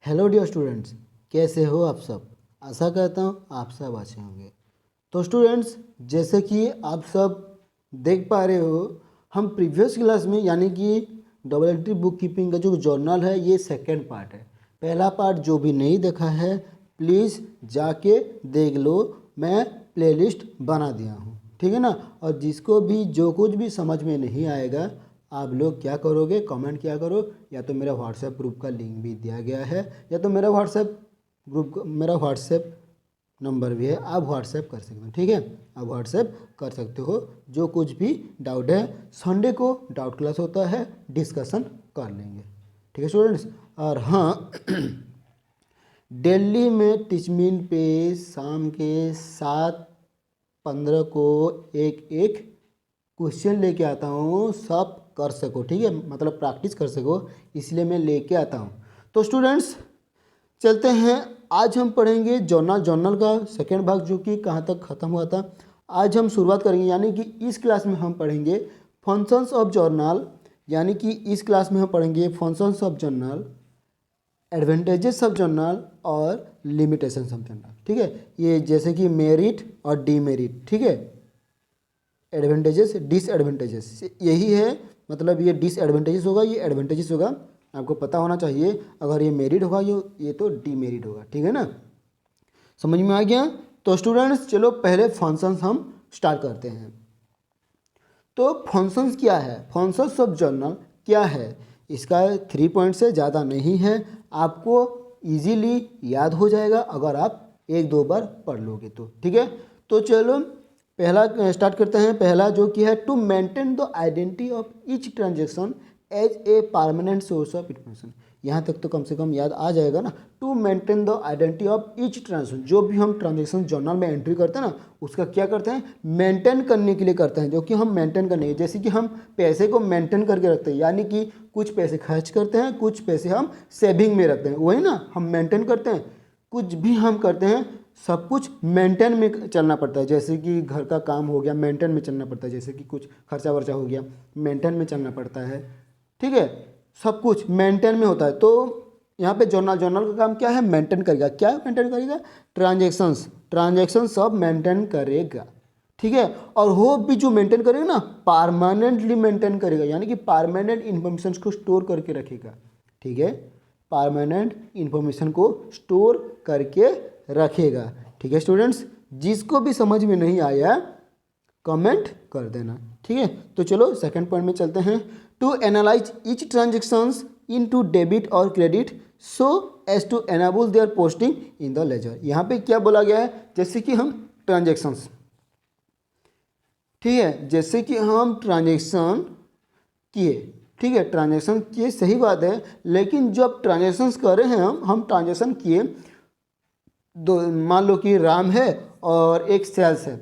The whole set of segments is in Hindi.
हेलो डियर स्टूडेंट्स, कैसे हो आप सब। आशा करता हूँ आप सब अच्छे होंगे। तो स्टूडेंट्स, जैसे कि आप सब देख पा रहे हो, हम प्रीवियस क्लास में यानी कि डबल एंट्री बुक कीपिंग का जो जर्नल है ये सेकंड पार्ट है। पहला पार्ट जो भी नहीं देखा है प्लीज़ जाके देख लो, मैं प्लेलिस्ट बना दिया हूँ, ठीक है ना। और जिसको भी जो कुछ भी समझ में नहीं आएगा आप लोग क्या करोगे, कमेंट किया करो, या तो मेरा व्हाट्सएप ग्रुप का लिंक भी दिया गया है, या तो मेरा व्हाट्सएप नंबर भी है, आप व्हाट्सएप कर सकते हो, ठीक है। आप व्हाट्सएप कर सकते हो, जो कुछ भी डाउट है संडे को डाउट क्लास होता है, डिस्कशन कर लेंगे, ठीक है स्टूडेंट्स। और हाँ दिल्ली में टीचमीन पे शाम के 7:15 को एक एक क्वेश्चन लेके आता हूँ, सब कर सको, ठीक है, मतलब प्रैक्टिस कर सको, इसलिए मैं लेके आता हूँ। तो स्टूडेंट्स चलते हैं, आज हम पढ़ेंगे जर्नल का सेकेंड भाग, जो कि कहाँ तक ख़त्म हुआ था। आज हम शुरुआत करेंगे, यानी कि इस क्लास में हम पढ़ेंगे फंक्शंस ऑफ जर्नल, यानी कि इस क्लास में हम पढ़ेंगे functions of journal, advantages of journal और लिमिटेशंस ऑफ जर्नल, ठीक है। ये जैसे कि मेरिट और डीमेरिट, ठीक है, एडवांटेजेस डिसएडवांटेजेस, यही है, मतलब ये डिसएडवांटेजेस होगा, ये एडवांटेजेस होगा, आपको पता होना चाहिए। अगर ये मेरिट होगा ये तो डीमेरिट होगा, ठीक है ना। समझ में आ गया। तो स्टूडेंट्स चलो पहले फंक्शंस हम स्टार्ट करते हैं। तो फंक्शंस क्या है, फंक्शंस ऑफ जर्नल क्या है, इसका 3 पॉइंट से ज़्यादा नहीं है, आपको इजीली याद हो जाएगा अगर आप 1-2 बार पढ़ लोगे तो, ठीक है। तो चलो पहला स्टार्ट करते हैं। पहला जो कि है to maintain the identity of each transaction as a permanent source of information. यहाँ तक तो कम से कम याद आ जाएगा ना। To maintain the identity of each transaction, जो भी हम ट्रांजेक्शन जर्नल में एंट्री करते हैं ना, उसका क्या करते हैं, मेंटेन करने के लिए करते हैं, जो कि हम मेंटेन करने, जैसे कि हम पैसे को मेंटेन करके रखते हैं, यानी कि कुछ पैसे खर्च करते हैं, कुछ पैसे हम सेविंग में रखते हैं, वही ना हम मेंटेन करते हैं। कुछ भी हम करते हैं सब कुछ मेंटेन में चलना पड़ता है, जैसे कि घर का काम हो गया मेंटेन में चलना पड़ता है, जैसे कि कुछ खर्चा वर्चा हो गया मेंटेन में चलना पड़ता है, ठीक है, सब कुछ मेंटेन में होता है। तो यहाँ पे जर्नल का काम क्या है, मेंटेन करेगा, क्या मेंटेन करेगा, ट्रांजेक्शंस सब मेंटेन करेगा, ठीक है। और वो भी जो मेंटेन करेगा ना, परमानेंटली मेंटेन करेगा, यानी कि परमानेंट इन्फॉर्मेशन को स्टोर करके रखेगा, ठीक है, परमानेंट इन्फॉर्मेशन को स्टोर करके रखेगा, ठीक है स्टूडेंट्स। जिसको भी समझ में नहीं आया कमेंट कर देना, ठीक है। तो चलो सेकंड पॉइंट में चलते हैं। To analyse each transactions into debit और credit so as to enable their posting in the ledger. यहाँ पे क्या बोला गया है, जैसे कि हम ट्रांजेक्शंस, ठीक है, जैसे कि हम ट्रांजेक्शन किए, ठीक है, ट्रांजेक्शन किए, सही बात है, लेकिन जब ट्रांजेक्शन्स कर रहे हैं हम ट्रांजेक्शन किए, दो मान लो कि राम है और एक सेल्स है,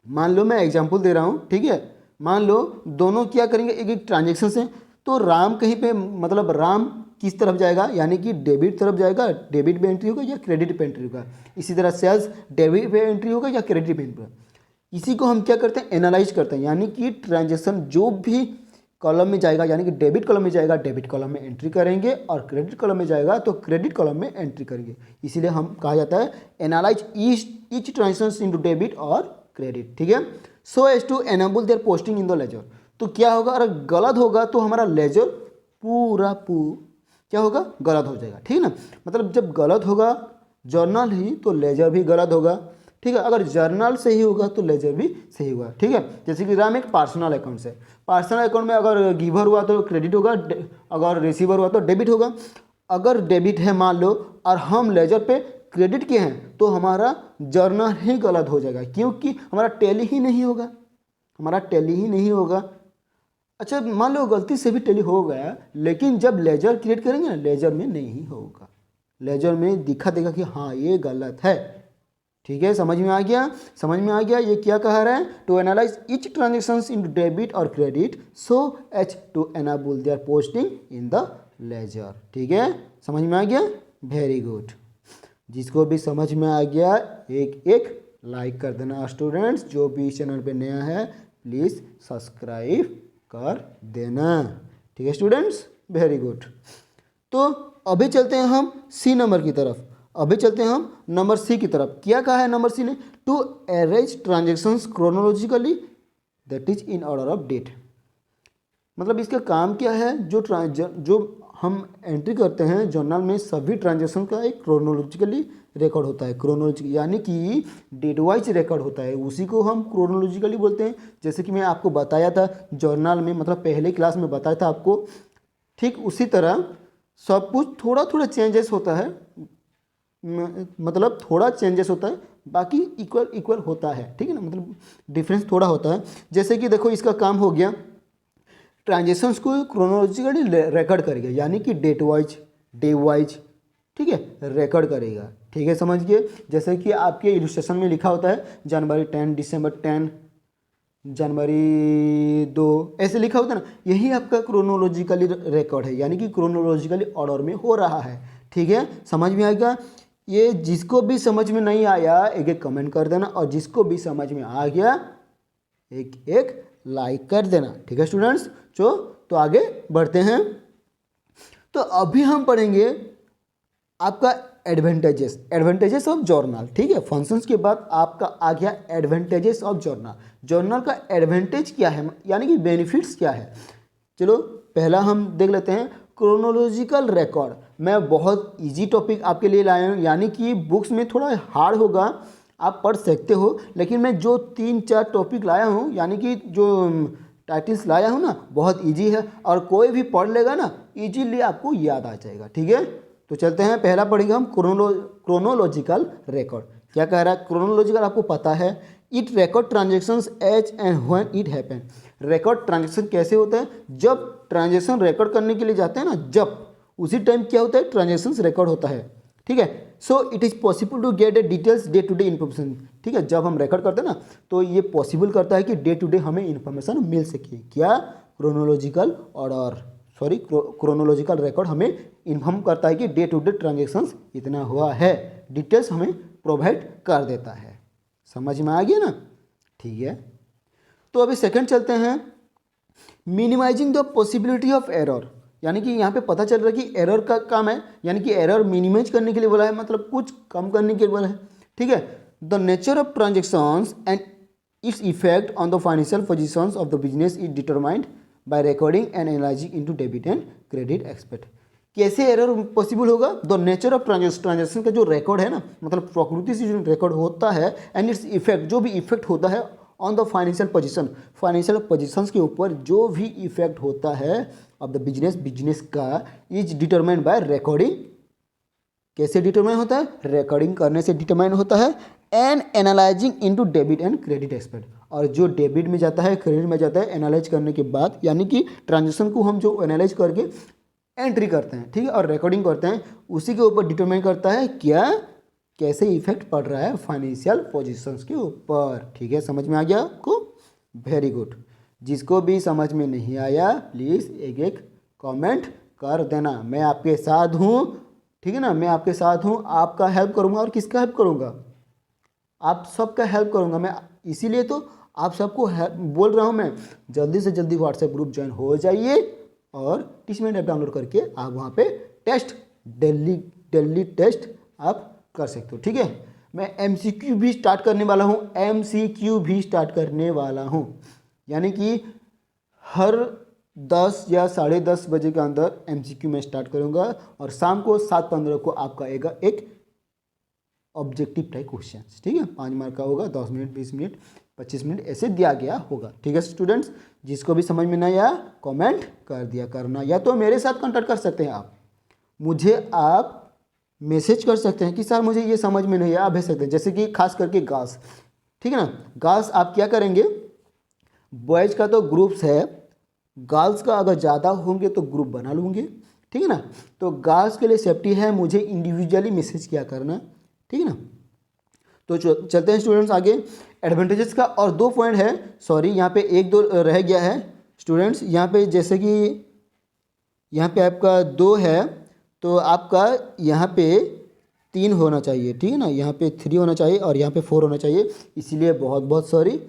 मान लो मैं एग्जांपल दे रहा हूँ, ठीक है, मान लो दोनों क्या करेंगे, एक एक ट्रांजेक्शन से, तो राम कहीं पे, मतलब राम किस तरफ जाएगा, यानी कि डेबिट तरफ जाएगा, डेबिट पे एंट्री होगा या क्रेडिट पे एंट्री होगा। इसी तरह सेल्स डेबिट पे एंट्री होगा या क्रेडिट पे एंट्री होगा। इसी को हम क्या करते हैं, एनालाइज करते हैं, यानी कि ट्रांजेक्शन जो भी कॉलम में जाएगा, यानी कि डेबिट कॉलम में जाएगा डेबिट कॉलम में एंट्री करेंगे, और क्रेडिट कॉलम में जाएगा तो क्रेडिट कॉलम में एंट्री करेंगे। इसीलिए हम कहा जाता है analyse each transaction into debit और क्रेडिट, ठीक है, so as to enable their posting in the ledger. तो क्या होगा, अगर गलत होगा तो हमारा लेजर पूरा क्या होगा, गलत हो जाएगा, ठीक है ना। मतलब जब गलत होगा जर्नल ही तो लेजर भी गलत होगा, ठीक है। अगर जर्नल सही होगा तो लेजर भी सही होगा, ठीक है। जैसे कि राम एक पर्सनल अकाउंट है, पर्सनल अकाउंट में अगर गिवर हुआ तो क्रेडिट होगा, अगर रिसीवर हुआ तो डेबिट होगा। अगर डेबिट है मान लो और हम लेजर पे क्रेडिट किए हैं तो हमारा जर्नल ही गलत हो जाएगा, क्योंकि हमारा टैली ही नहीं होगा, हमारा टैली ही नहीं होगा। अच्छा मान लो गलती से भी टैली हो गया, लेकिन जब लेजर क्रिएट करेंगे ना, लेजर में नहीं होगा, लेजर में दिखा देगा कि हाँ ये गलत है, ठीक है। समझ में आ गया, समझ में आ गया। ये क्या कह रहा है, to analyse each transactions in debit और credit so as to enable their posting in the ledger, ठीक है। समझ में आ गया, वेरी गुड। जिसको भी समझ में आ गया एक एक लाइक कर देना स्टूडेंट्स, जो भी इस चैनल पे नया है प्लीज़ सब्सक्राइब कर देना, ठीक है स्टूडेंट्स, वेरी गुड। तो अभी चलते हैं हम सी नंबर की तरफ। अभी चलते हैं हम नंबर सी की तरफ। क्या कहा है नंबर सी ने? To arrange transactions chronologically that is in order of date. मतलब इसका काम क्या है? जो हम एंट्री करते हैं जर्नल में, सभी ट्रांजेक्शन का एक क्रोनोलॉजिकली रिकॉर्ड होता है। क्रोनोलॉजी यानी कि डेट वाइज रिकॉर्ड होता है, उसी को हम क्रोनोलॉजिकली बोलते हैं। जैसे कि मैं आपको बताया था जर्नल में, मतलब पहले क्लास में बताया था आपको, ठीक उसी तरह सब कुछ थोड़ा थोड़ा चेंजेस होता है, मतलब थोड़ा चेंजेस होता है, बाकी इक्वल इक्वल होता है, ठीक है ना, मतलब डिफरेंस थोड़ा होता है। जैसे कि देखो इसका काम हो गया, ट्रांजेक्शन्स को क्रोनोलॉजिकली रिकॉर्ड करेगा, यानी कि डेट वाइज, डे वाइज, ठीक है, रिकॉर्ड करेगा। ठीक है, समझ गए? जैसे कि आपके इलस्ट्रेशन में लिखा होता है जनवरी 10, दिसंबर 10, जनवरी 2, ऐसे लिखा होता है ना, यही आपका क्रोनोलॉजिकली रिकॉर्ड है, यानी कि क्रोनोलॉजिकली ऑर्डर में हो रहा है। ठीक है, समझ में आएगा? ये जिसको भी समझ में नहीं आया एक एक कमेंट कर देना, और जिसको भी समझ में आ गया एक एक लाइक कर देना। ठीक है स्टूडेंट्स, तो आगे बढ़ते हैं। तो अभी हम पढ़ेंगे आपका एडवांटेजेस ऑफ जर्नल। ठीक है, फंक्शंस के बाद आपका आ गया एडवांटेजेस ऑफ जर्नल। जर्नल का एडवांटेज क्या है, यानी कि बेनिफिट्स क्या है? चलो पहला हम देख लेते हैं, क्रोनोलॉजिकल रिकॉर्ड। मैं बहुत इजी टॉपिक आपके लिए लाया हूँ, यानी कि बुक्स में थोड़ा हार्ड होगा, आप पढ़ सकते हो, लेकिन मैं जो 3-4 टॉपिक लाया हूँ, यानी कि जो टाइटल्स लाया हूँ ना, बहुत इजी है, और कोई भी पढ़ लेगा ना इजीली आपको याद आ जाएगा। ठीक है, तो चलते हैं, पहला पढ़ेंगे हम क्रोनोलॉजिकल रिकॉर्ड। क्या कह रहा है? क्रोनोलॉजिकल आपको पता है, it record transactions as and when it happen. Record transaction कैसे होता है? जब ट्रांजेक्शन रिकॉर्ड करने के लिए जाते हैं ना, जब उसी टाइम क्या होता है, ट्रांजेक्शन्स रिकॉर्ड होता है। ठीक है, so it is possible to get a details day to day information. ठीक है, जब हम रिकॉर्ड करते हैं ना, तो ये पॉसिबल करता है कि डे टू डे हमें इन्फॉर्मेशन मिल सके। क्या? Chronological order, sorry chronological record हमें इन्फॉर्म करता है कि डे टू डे ट्रांजेक्शन्स इतना हुआ है, डिटेल्स हमें प्रोवाइड कर देता है। समझ में आ गया ना? ठीक है, तो अभी सेकंड चलते हैं, minimising the possibility of error. यानी कि यहाँ पे पता चल रहा है कि एरर का काम है, यानी कि एरर मिनिमाइज करने के लिए बोला है, मतलब कुछ कम करने के लिए बोला है। ठीक है, the nature of transactions and its effect on the financial positions of the business is determined by recording and analysing into debit and credit expect. कैसे एरर पॉसिबल होगा? द नेचर ऑफ ट्रांजेक्शन का जो रिकॉर्ड है ना, मतलब प्रकृति से जो रिकॉर्ड होता है, एंड इट्स इफेक्ट, जो भी इफेक्ट होता है on the financial position, financial positions के ऊपर जो भी इफेक्ट होता है ऑफ द बिजनेस का, इज डिटरमाइंड बाय रिकॉर्डिंग। कैसे डिटरमाइन होता है? रिकॉर्डिंग करने से डिटरमाइन होता है, and analysing into debit and credit expect. और जो डेबिट में जाता है, क्रेडिट में जाता है, एनालाइज करने के बाद, यानी कि ट्रांजेक्शन को हम जो एनालाइज करके एंट्री करते हैं, ठीक है, और रिकॉर्डिंग करते हैं, उसी के ऊपर डिटरमाइन करता है क्या, कैसे इफेक्ट पड़ रहा है फाइनेंशियल पोजीशंस के ऊपर। ठीक है, समझ में आ गया आपको? Very good. जिसको भी समझ में नहीं आया प्लीज़ एक एक कमेंट कर देना, मैं आपके साथ हूँ। ठीक है ना, मैं आपके साथ हूँ, आपका हेल्प करूँगा। और किसका हेल्प करूँगा? आप सबका हेल्प करूँगा मैं, इसीलिए तो आप सबको बोल रहा हूँ मैं, जल्दी से जल्दी व्हाट्सएप ग्रुप ज्वाइन हो जाइए, और टीचमेंट ऐप डाउनलोड करके आप वहाँ पे टेस्ट, डेली टेस्ट आप कर सकते हो। ठीक है, मैं MCQ भी स्टार्ट करने वाला हूँ, MCQ भी स्टार्ट करने वाला हूँ, यानी कि हर 10 या 10:30 बजे के अंदर MCQ में स्टार्ट करूँगा, और शाम को 7:15 को आपका आएगा एक ऑब्जेक्टिव टाइप क्वेश्चन। ठीक है, 5 मार्क का होगा, 10 मिनट, 20 मिनट, 25 मिनट ऐसे दिया गया होगा। ठीक है स्टूडेंट्स, जिसको भी समझ में नहीं आया कमेंट कर दिया करना, या तो मेरे साथ कांटेक्ट कर सकते हैं आप, मुझे आप मैसेज कर सकते हैं कि सर मुझे ये समझ में नहीं आया, आप भेज सकते हैं। जैसे कि खास करके गर्ल्स, ठीक है ना, गर्ल्स आप क्या करेंगे, बॉयज़ का तो ग्रुप्स है, गर्ल्स का अगर ज़्यादा होंगे तो ग्रुप बना लूँगे। ठीक है ना, तो गर्ल्स के लिए सेफ्टी है, मुझे इंडिविजुअली मैसेज किया करना। ठीक है ना, तो चलते हैं स्टूडेंट्स आगे एडवांटेजेस का। और 2 पॉइंट है, सॉरी यहाँ पे 1-2 रह गया है स्टूडेंट्स। यहाँ पे जैसे कि यहाँ पे आपका 2 है, तो आपका यहाँ पे 3 होना चाहिए। ठीक है ना, यहाँ पे 3 होना चाहिए और यहाँ पे 4 होना चाहिए, इसीलिए बहुत बहुत सॉरी।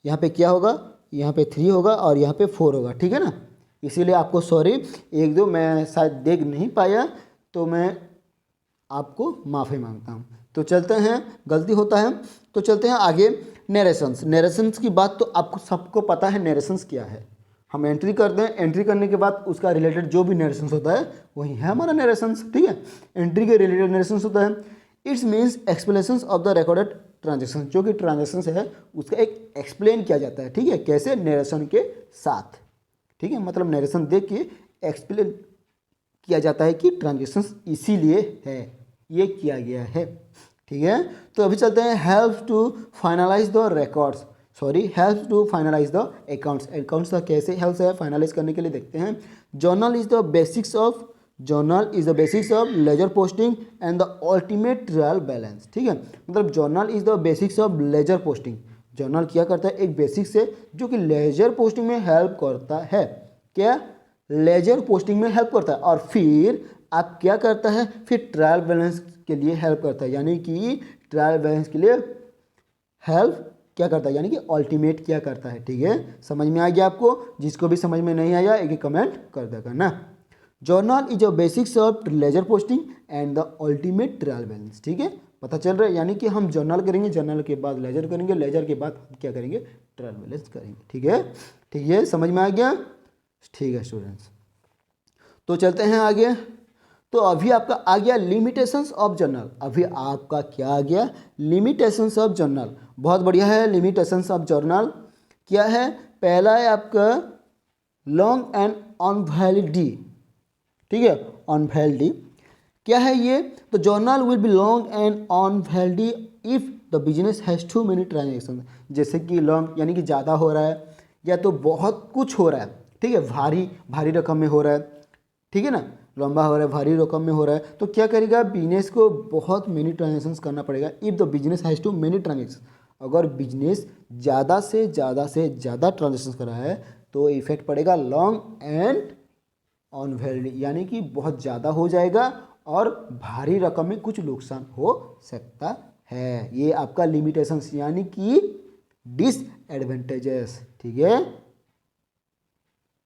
यहाँ पे क्या होगा, यहाँ पे 3 होगा और यहाँ पे 4 होगा। ठीक है ना, इसीलिए आपको सॉरी, 1-2 मैं शायद देख नहीं पाया, तो मैं आपको माफ़ी मांगता हूँ। तो चलते हैं, गलती होता है तो चलते हैं आगे। नरेशंस, नरेशंस की बात तो आपको सबको पता है नरेशंस क्या है। हम एंट्री करते हैं, एंट्री करने के बाद उसका रिलेटेड जो भी नरेशंस होता है वही है हमारा नरेशंस, ठीक है। एंट्री के रिलेटेड नरेशंस होता है। It's means explanations of the recorded transaction, जो कि ट्रांजेक्शन्स है उसका एक एक्सप्लेन किया जाता है, ठीक है, कैसे, नरेशन के साथ, ठीक है। मतलब नरेशन देख के एक्सप्लेन किया जाता है कि ट्रांजेक्शन्स इसीलिए है, ये किया गया है, ठीक है। तो अभी चलते हैं help to finalise the records, sorry help to finalise the accounts. Accounts का कैसे हेल्प है फाइनलाइज करने के लिए देखते हैं। Journal is the basics of ledger posting and the ultimate trial balance, ठीक है। मतलब journal is the basics of ledger posting, journal क्या करता है, एक बेसिक्स है जो कि लेजर पोस्टिंग में हेल्प करता है। क्या, लेजर पोस्टिंग में हेल्प करता है। और फिर आप क्या करता है, फिर ट्रायल बैलेंस के लिए हेल्प करता है, यानी कि ट्रायल बैलेंस के लिए हेल्प क्या करता है, यानी कि अल्टीमेट क्या करता है, ठीक है। समझ में आ गया आपको? जिसको भी समझ में नहीं आया एक कमेंट कर देगा ना। Journal is a basics of ledger posting and the ultimate trial balance, ठीक है, पता चल रहा है। यानी कि हम जर्नल करेंगे, जर्नल के बाद लेजर करेंगे, लेजर के बाद हम क्या करेंगे, ट्रायल बैलेंस करेंगे, ठीक है। ठीक है, समझ में आ गया? ठीक है स्टूडेंट्स, तो चलते हैं आगे। तो अभी आपका आ गया लिमिटेशंस ऑफ जर्नल। अभी आपका क्या आ गया, लिमिटेशंस ऑफ जर्नल। बहुत बढ़िया है। लिमिटेशंस ऑफ जर्नल क्या है, पहला है आपका लॉन्ग एंड अनवैलिडी, ठीक है, अनवैलिडी क्या है ये, तो journal will be long and unwieldy if the business has too many transaction. जैसे कि लॉन्ग यानी कि ज़्यादा हो रहा है या तो बहुत कुछ हो रहा है, ठीक है, भारी रकम में हो रहा है, ठीक है ना, लंबा हो रहा है, भारी रकम में हो रहा है, तो क्या करेगा, बिजनेस को बहुत मेनी ट्रांजेक्शन्स करना पड़ेगा। If the business has too many transaction, अगर बिजनेस ज़्यादा से ज़्यादा ट्रांजेक्शन कर रहा है तो इफेक्ट पड़ेगा लॉन्ग एंड अनवैलिडी, यानी कि बहुत ज़्यादा हो जाएगा और भारी रकम में कुछ नुकसान हो सकता है। ये आपका लिमिटेशंस यानी कि डिसएडवांटेजेस, ठीक है,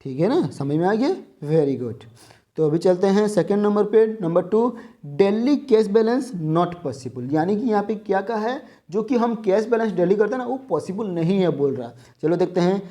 ठीक है ना, समझ में आ गया, वेरी गुड। तो अभी चलते हैं सेकंड नंबर पे, number 2, daily cash balance not possible, यानी कि यहाँ पे क्या कहा है, जो कि हम कैश बैलेंस डेली करते हैं ना वो पॉसिबल नहीं है बोल रहा। चलो देखते हैं।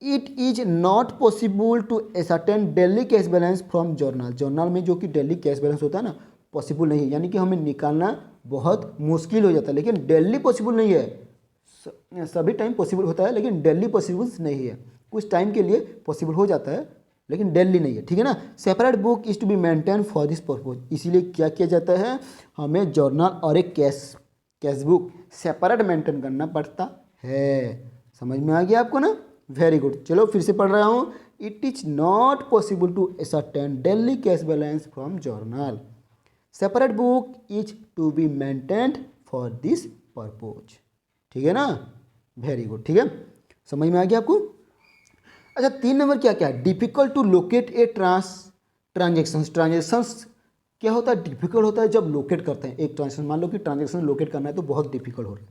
It is not possible to ascertain daily cash balance from journal, journal में जो कि डेली कैश बैलेंस होता है ना पॉसिबल नहीं है, यानी कि हमें निकालना बहुत मुश्किल हो जाता है, लेकिन डेली पॉसिबल नहीं है। सभी टाइम पॉसिबल होता है लेकिन डेली पॉसिबल नहीं है, कुछ टाइम के लिए पॉसिबल हो जाता है लेकिन डेली नहीं है, ठीक है ना। Separate book is to be maintain for this purpose, इसीलिए क्या किया जाता है, हमें जर्नल और एक कैश बुक सेपरेट मेंटेन करना पड़ता है। समझ में आ गया आपको ना, वेरी गुड। चलो फिर से पढ़ रहा हूँ। It is not possible to ascertain daily cash balance from journal, separate book is to be maintained for this purpose, ठीक है ना, वेरी गुड, ठीक है, समझ में आ गया आपको। अच्छा 3 नंबर क्या क्या है, difficult to locate a transactions क्या होता है, डिफिकल्ट होता है जब लोकेट करते हैं एक ट्रांजेक्शन। मान लो कि ट्रांजेक्शन लोकेट करना है तो बहुत डिफिकल्ट हो रहा है।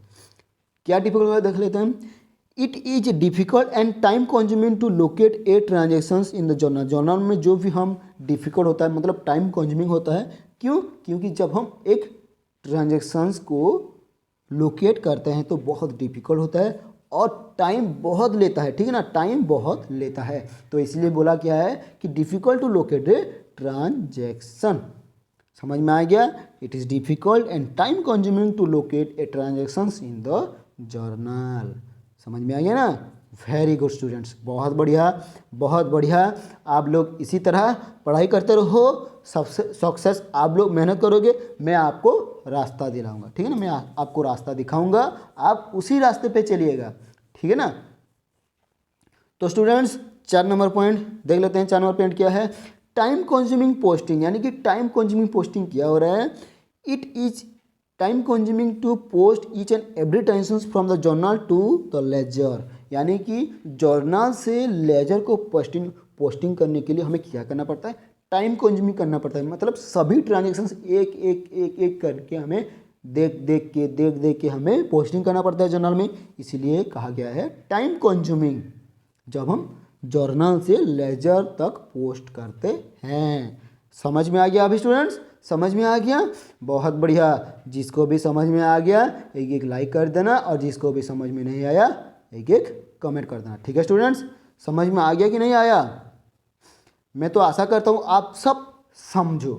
क्या डिफिकल्ट होता है देख लेते हैं। It is difficult and time consuming to locate a transactions in the journal, journal में जो भी हम डिफिकल्ट होता है मतलब टाइम कंज्यूमिंग होता है, क्यों, क्योंकि जब हम एक ट्रांजेक्शंस को लोकेट करते हैं तो बहुत डिफिकल्ट होता है और टाइम बहुत लेता है, ठीक है ना, टाइम बहुत लेता है, तो इसलिए बोला क्या है कि difficult to locate a transaction. समझ में आ गया, it is difficult and time consuming to locate a transactions in the journal. समझ में आ गया ना, वेरी गुड स्टूडेंट्स, बहुत बढ़िया बहुत बढ़िया। आप लोग इसी तरह पढ़ाई करते रहो, सबसे सक्सेस आप लोग मेहनत करोगे, मैं आपको रास्ता दिलाऊंगा, ठीक है ना, मैं आपको रास्ता दिखाऊंगा, आप उसी रास्ते पे चलिएगा, ठीक है ना। तो स्टूडेंट्स 4 नंबर पॉइंट देख लेते हैं। 4 नंबर पॉइंट क्या है, टाइम कंज्यूमिंग पोस्टिंग, यानी कि टाइम कंज्यूमिंग पोस्टिंग क्या हो रहा है, it is time consuming to post each and every transaction from the journal to the ledger, यानी कि जर्नल से लेजर को पोस्टिंग करने के लिए हमें क्या करना पड़ता है, टाइम कंज्यूमिंग करना पड़ता है, मतलब सभी ट्रांजेक्शन्स एक करके हमें देख के हमें पोस्टिंग करना पड़ता है जर्नल में, इसीलिए कहा गया है टाइम कंज्यूमिंग जब हम जर्नल से लेजर तक पोस्ट करते हैं। समझ में आ गया अभी स्टूडेंट्स, समझ में आ गया? बहुत बढ़िया। जिसको भी समझ में आ गया एक एक लाइक कर देना, और जिसको भी समझ में नहीं आया एक एक कमेंट कर देना। ठीक है स्टूडेंट्स, समझ में आ गया कि नहीं आया? मैं तो आशा करता हूँ आप सब समझो।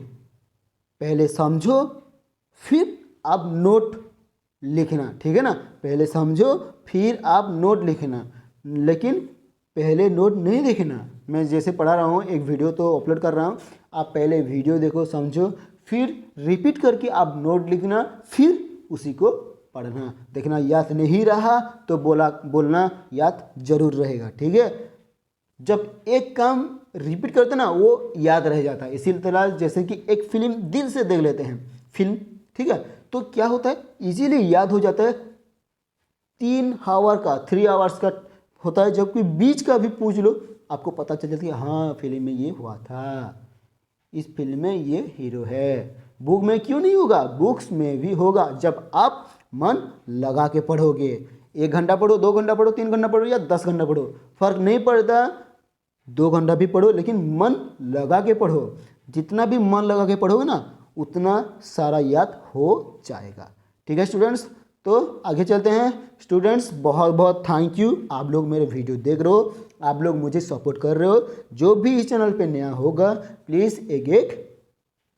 पहले समझो फिर आप नोट लिखना, ठीक है ना? पहले समझो फिर आप नोट लिखना, लेकिन पहले नोट नहीं लिखना। मैं जैसे पढ़ा रहा हूँ, एक वीडियो तो अपलोड कर रहा हूँ, आप पहले वीडियो देखो, समझो, फिर रिपीट करके आप नोट लिखना, फिर उसी को पढ़ना। देखना याद नहीं रहा तो बोलना याद जरूर रहेगा, ठीक है? जब एक काम रिपीट करते ना वो याद रह जाता है। इसी तरह जैसे कि एक फिल्म दिल से देख लेते हैं फिल्म, ठीक है, तो क्या होता है, इजीली याद हो जाता है। 3 आवर्स का होता है, जबकि बीच का भी पूछ लो आपको पता चल जाता है हाँ फिल्म में ये हुआ था, इस फिल्म में ये हीरो है। बुक में क्यों नहीं होगा? बुक्स में भी होगा, जब आप मन लगा के पढ़ोगे। 1 घंटा पढ़ो, 2 घंटा पढ़ो, 3 घंटा पढ़ो या 10 घंटा पढ़ो, फर्क नहीं पड़ता। 2 घंटा भी पढ़ो लेकिन मन लगा के पढ़ो। जितना भी मन लगा के पढ़ोगे ना उतना सारा याद हो जाएगा। ठीक है स्टूडेंट्स, तो आगे चलते हैं। स्टूडेंट्स बहुत बहुत थैंक यू, आप लोग मेरे वीडियो देख रहे हो, आप लोग मुझे सपोर्ट कर रहे हो। जो भी इस चैनल पे नया होगा प्लीज़ एक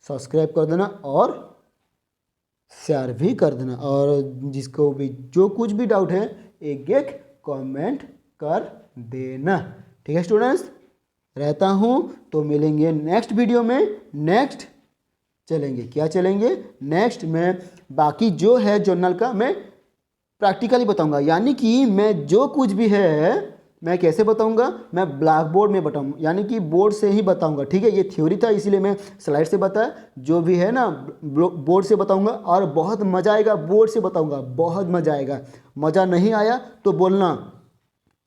सब्सक्राइब कर देना और शेयर भी कर देना, और जिसको भी जो कुछ भी डाउट है एक कमेंट कर देना। ठीक है स्टूडेंट्स, रहता हूँ, तो मिलेंगे नेक्स्ट वीडियो में। नेक्स्ट चलेंगे, क्या चलेंगे नेक्स्ट में बाकी जो है जर्नल का मैं प्रैक्टिकली बताऊंगा, यानी कि मैं जो कुछ भी है मैं कैसे बताऊंगा, मैं ब्लैक बोर्ड में बताऊंगा, यानी कि बोर्ड से ही बताऊंगा। ठीक है, ये थ्योरी था इसीलिए मैं स्लाइड से बताया, जो भी है ना बोर्ड से बताऊंगा, और बहुत मज़ा आएगा, बोर्ड से बताऊंगा, बहुत मज़ा आएगा। मज़ा नहीं आया तो बोलना,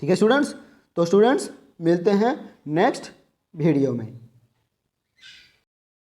ठीक है स्टूडेंट्स? तो स्टूडेंट्स मिलते हैं नेक्स्ट वीडियो में।